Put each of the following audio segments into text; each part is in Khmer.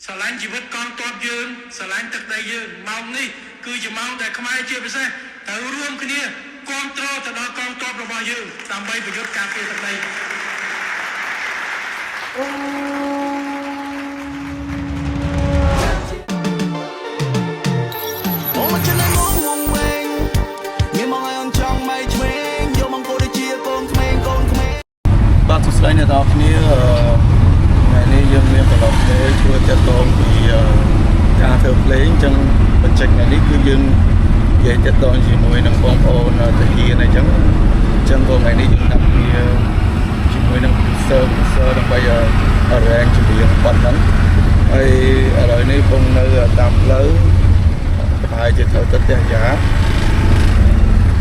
ស្រឡាញ់ជីវិតកងទ័ពយើងស្រឡាញ់ទឹកដីយើងម៉ោងនេះគឺជាម៉ោងដែលខ្មែរជាពិសេសត្រូវរួមគ្នាគ្រប់គ្រងទៅដល់កងទ័ពរបស់យើងដើម្បីប្រយុទ្ធការពារទឹកដីបាទសួស្តីអ្នកនរគ្នាថ្ងៃនេះយើងមានប្រឡងគ្នាជួយទាក់ទងពីការធ្វើភ្លេងអញ្ចឹងបញ្ចេញថ្ងៃនេះគឺយើងនិយាយទាក់ទងជាមួយនឹងបងប្អូនទាហានអីចឹងថ្ងៃនេះយើងដាក់គ្នាជាមួយនឹង producer ដើម្បីរែងចម្រៀងប៉ុណ្ណឹងហើយឥឡូវនេះខ្ញុំនៅតាមផ្លូវប្រហែលជាត្រូវទៅផ្ទះយ៉ា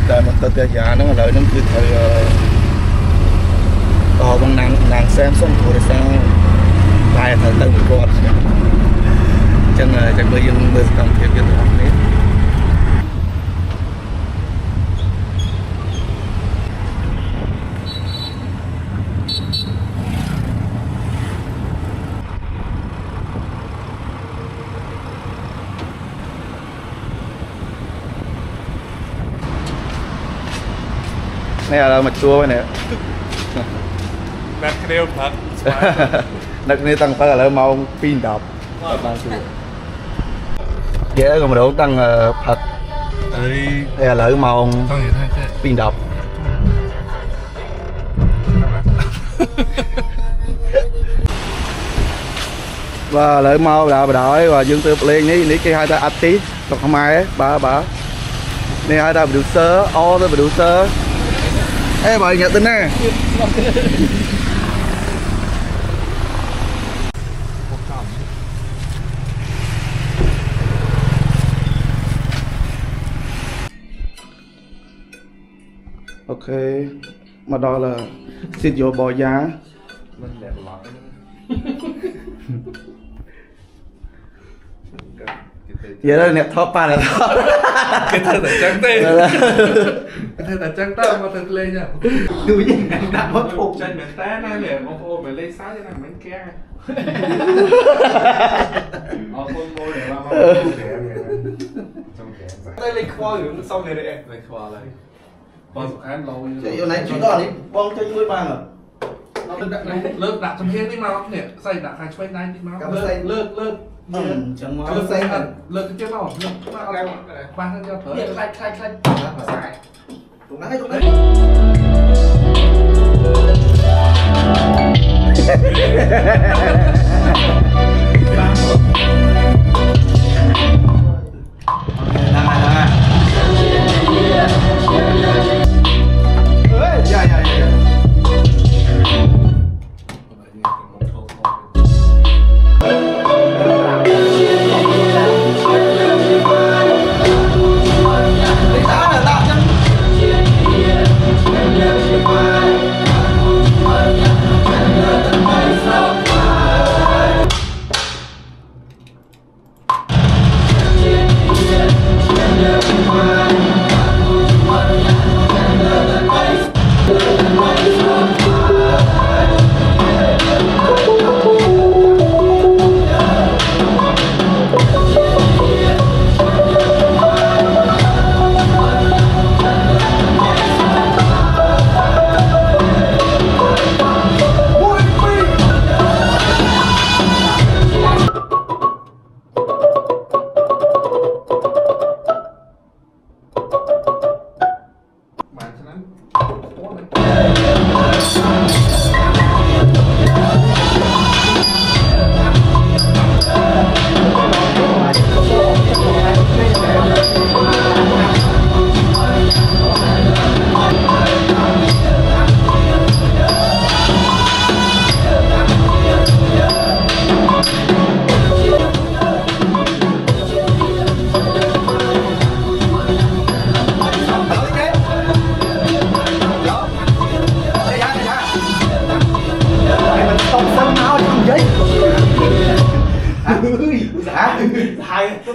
តែមកទៅផ្ទះយ៉ាហ្នឹងឥឡូវហ្នឹងគឺត្រូវបងនាងសែមសុំព្រោះសារតែទៅមួយគាត់អញ្ចឹងមើលយើងមើលសកម្មភាពយើងទាំងអស់គ្នានេះឥឡូវមកជួបនេះนัดគ្នាផឹកនឹកគ្នាតាំងពីឥឡូវម៉ោង 2:10 បានជួបគេកម្រងតាំងផឹកឥឡូវម៉ោង 2:10 បាទឥឡូវមកបដ ហើយបាទយើងទៅភ្លេងនេះគេហៅថា artist ស្រុកខ្មែរបាទនេះហៅថា producer all the producer អេបើញ៉ាំទៅណាអូខេមកដល់ស៊ីតយោបយ៉ាមិនលែកឡត់និយាយអ្នកថតប៉ាអ្នកថតគេធ្វើតែចឹងទេគេធ្វើតែចឹងតើមកទៅលេងគឺវិញដាក់មកធុកចាញ់មែនតើណានេះបងប្អូនមកលេងសើចណាមិនកែអរគុណមួយដែលមកចំកែតែលេងខ្វល់រឿងសុំនេះលេងខ្វល់ហើយបងសុខានលោយកណៃជួយដល់នេះបងជួយជួយបានលើកដាក់ចំហៀងនេះមកនេះស្អីដាក់ខាងឆ្វេងដៃតិចមកលើកចឹងមកលើកទៅទៀតមកលើកមកអត់បានទៅយកប្រើខ្លាច់ភាសាតรง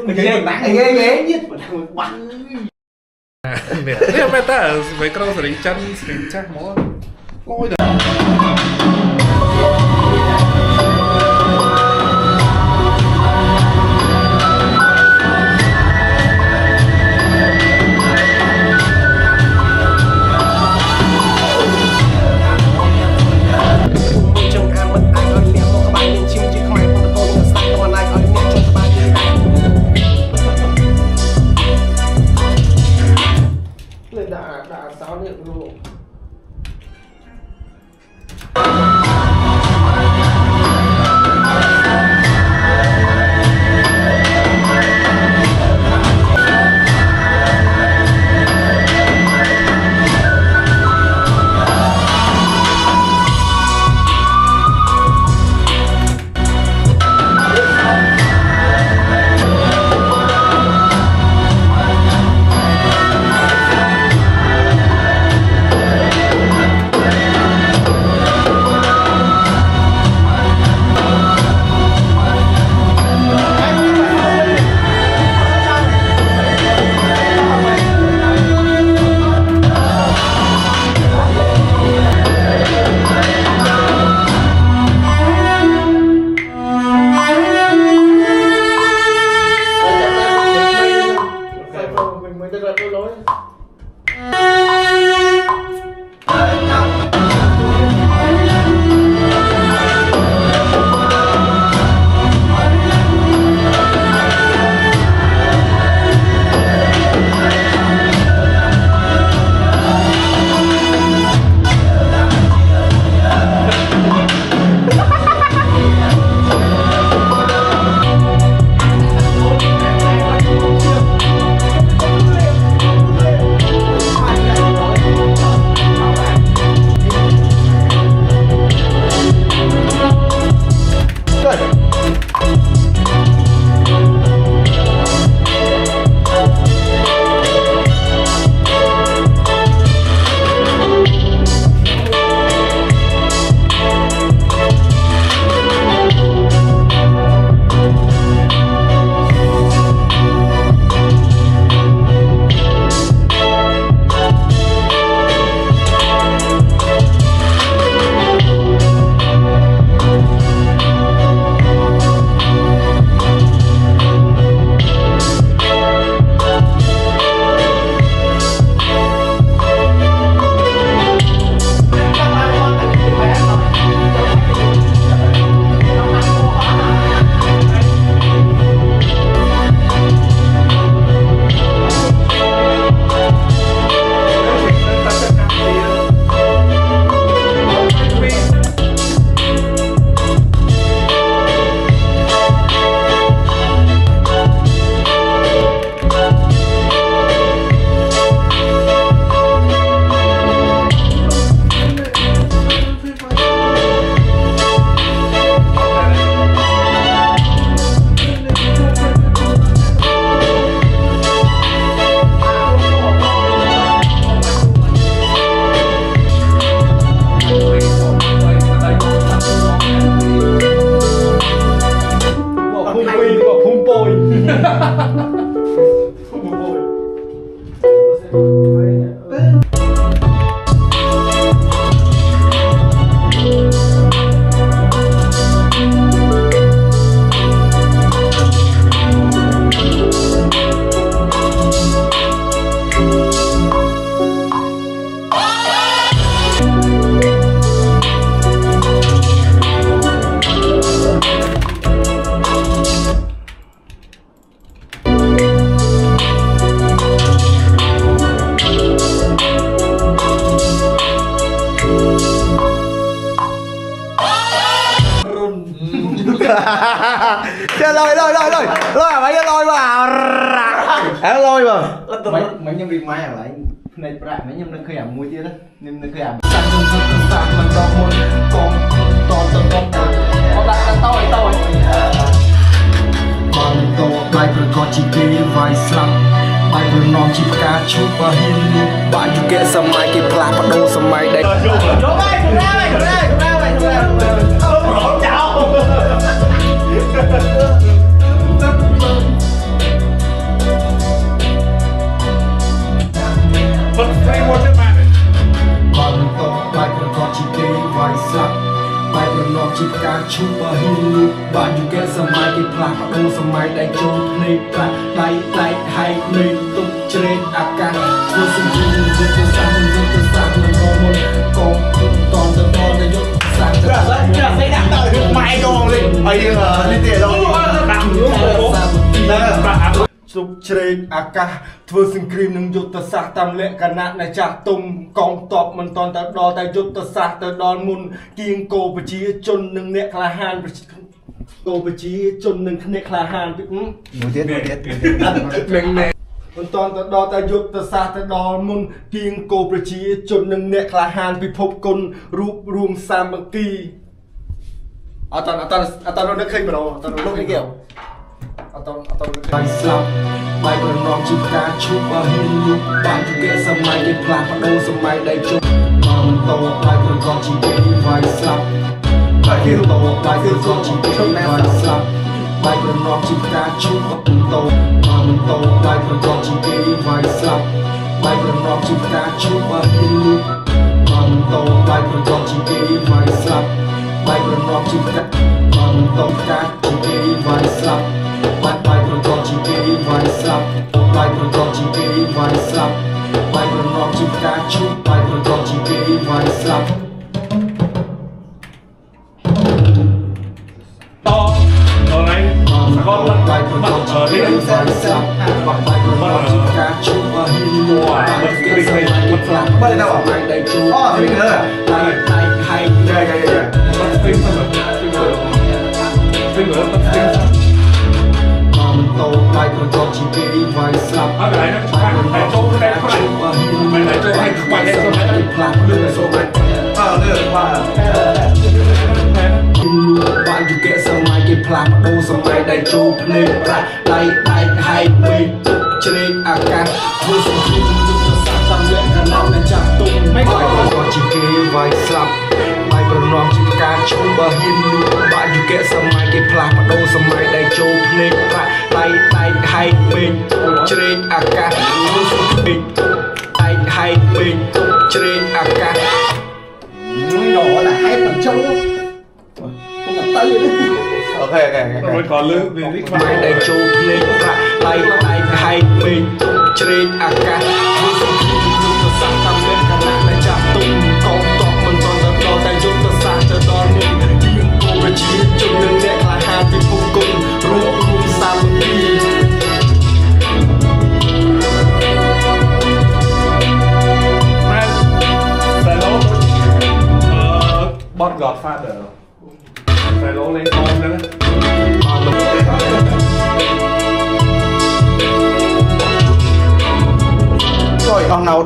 mình chơi nặng ghê ghê nhất bắnនេះមែនតើស្វ័យក្រោសេរីច័ន្ទស្រីចាស់ហ្មងលយដល់ Chơi lôi lôi lôi lôi lôi à mày chơi lôi vào lôi vào mấy nhân viên máy lại này bạn mấy nhân đang khơi ẩm mùi kia đó nên đang khơi ẩm sạc mình đo môn con con lại tôi con to bài vừa có chỉ kê vài slap bài vừa non chỉ cá chua và hiên bạn juga សម័យគេផ្លាស់ប្ដូរសម័យដែរចូលហើយចូលហើយចូលហើយចូលហើយចូលហើយចោលBut three more to manage. បានតបាយប្រកបជាគេវាយស្លាប់បាយប្រណប់ជាការឈូបហ៊ីលបានយុគសម័យគេផ្លាស់ប្ដូរសម័យដែលចូលភ្នែកប្រាក់ដៃហែកនៃទុកជ្រែកអាកាសធ្វើសង្គមយុទ្ធសាស្ត្រនឹងរមុនកងតនទៅដល់យុទ្ធសាស្ត្រចាស្អីដាក់ទៅម៉ែយងលេអីនេះទេដល់ដាក់សុកជ្រែកអាកាសធ្វើសង្គ្រាមនឹងយុទ្ធសាស្ត្រតាមលក្ខណៈនៃចាស់ទុំកងទ័ពមិនតន់ទៅដល់តែយុទ្ធសាស្ត្រទៅដល់មុនគៀងគោប្រជាជននិងអ្នកក្លាហានគោប្រជាជននិងអ្នកក្លាហានមួយទៀតនឹងមិនតន់ទៅដល់តែយុទ្ធសាស្ត្រទៅដល់មុនគៀងគោប្រជាជននិងអ្នកក្លាហានពិភពគុណរួបរวมសាមគ្គីអត់តនឹកឃើញបងអត់តនឹកឃើញគេអត់បាយស្លាប់បាយប្រណប់ជាការឈប់បើហ៊ានលុបបានយុគសម័យគេផ្លាស់ប្ដូរសម័យដែលជុំមកតបាយប្រកបជាគេបាយស្លាប់បាយគេតបាយគឺក៏ជាគេបាយស្លាប់បាយប្រណប់ជាការឈប់តមកតបាយប្រកបជាគេបាយស្លាប់បាយប្រណប់ជាការឈប់បើហ៊ានលុបមកតបាយប្រកបជាគេបាយស្លាប់បាយប្រណប់ជាការមកតការជាគេបាយស្លាប់បាយប្រកបជាគេវាយស្លាប់បាយប្រកបជាគេវាយស្លាប់បាយប្រណប់ជាការឈប់បាយប្រកបជាគេវាយស្លាប់តដល់ហើយគាត់បាយប្រកបជាគេវាយស្លាប់បាយប្រណប់ជាការឈប់ហើយបាយគេស្រីមកខ្លាំងបាយដល់បាយដៃជួអូស្រីលើដៃហែកយ៉ាគាត់ស្រីទៅស្រីមើលគាត់ស្រីតបាយប្រកបជាគេវាយស្លាប់អត់ហើយតែចូលតែខ្លាំងមិនតែចូលឲ្យខ្វាច់តែចូលឲ្យផ្លាស់លើសូមលើបាទបាយយុគសម័យគេផ្លាស់ប្ដូរសម័យដែលចូលភ្នែកប្រាក់ដៃហែកពេកទុកជ្រែកអាកាសធ្វើសង្គ្រាមយុទ្ធសាស្ត្រតាមលក្ខណៈនៃចាស់ទុំបាយប្រកបជាគេវាយស្លាប់បាយប្រណប់ជាការឈប់បើហ៊ានលុបបាយយុគសម័យគេផ្លាស់ប្ដូរសម័យដែលចូលភ្នែកប្រាក់ដៃហែកពេកទុកជ្រែកអាកាសធ្វើសង្គ្រាមដៃហែកពេកទុកជ្រែកអាកាសnhỏ là hai phần trong đó không là tay ok rồi còn lương vì đi mai đây châu lên tay hai bên trên aka vui sướng khi chúng ta sang tam lên khả năng để chạm tung con tọt mình còn rất lo tay chúng ta sang cho đón mình nhưng cô và chỉ trong những nét là hai vì vô cùng rùa rùa xa một đi Bot Godfather phải lỗ lên con nữa rồi con nào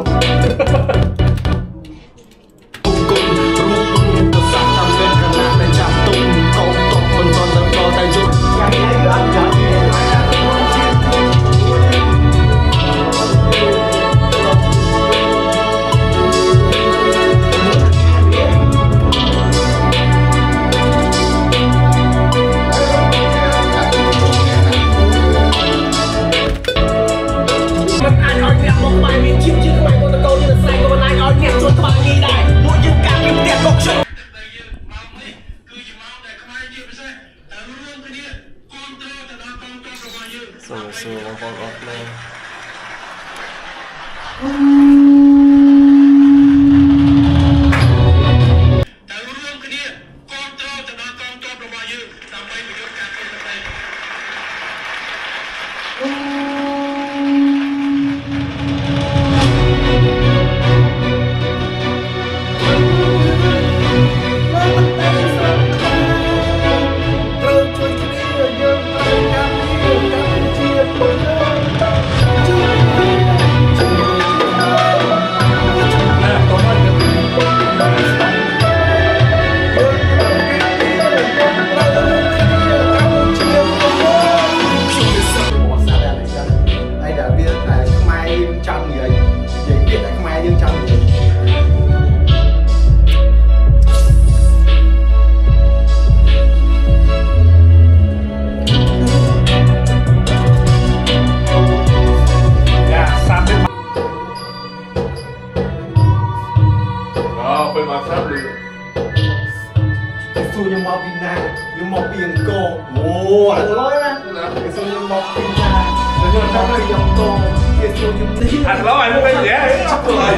số nhưng mà pin na nhưng mà pin cô ồ lỗi á cái số nhưng mà pin na nhưng mà pin cô cái số nhưng anh nói anh mới dễ sắp rồi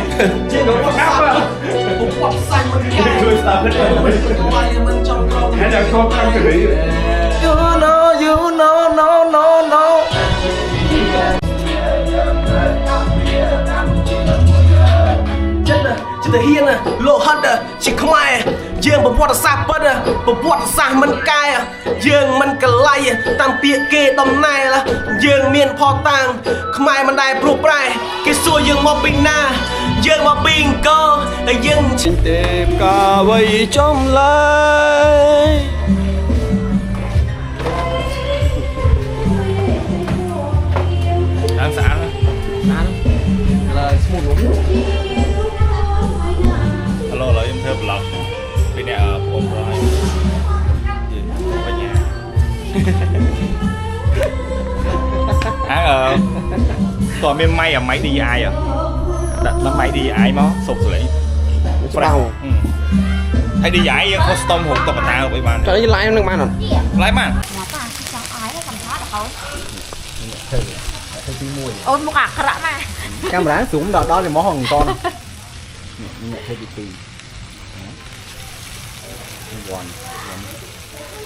chứ nó có khác á cũng quặp xanh mà cái người sao hết rồi anh đang không ăn cái gì you know noจะเฮียนอะโลฮัดอะชิคไม่ยืงบวชซาปัดอะบวชซามันกายอะยืงมันกะไลอะตามเปียเกตำนายละยืงเมียนพอตังขมายมันได้ปลุกไรเกซัวยืงมาปิงหน้ายืงมาปิงก็ยืงชิเตบกาไว้จอมไลăn sẵn là smooth lắm alo là em theo vlog bên này ở ôm rồi về nhà toàn bên may à máy đi ai à đặt nó máy đi ai mà sụp rồi đau hay đi giải custom hụt tao mà tao với bạn trời lái nó mang rồi lái mà ôn một cả khả mà camera xuống đó đó là món hồng con nhẹ hơi bị tì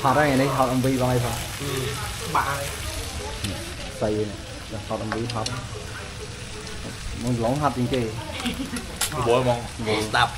họ đây này họ làm vi vào đây thôi bà xây này họ làm vi họ muốn lỏng hạt trên kia bố mong đập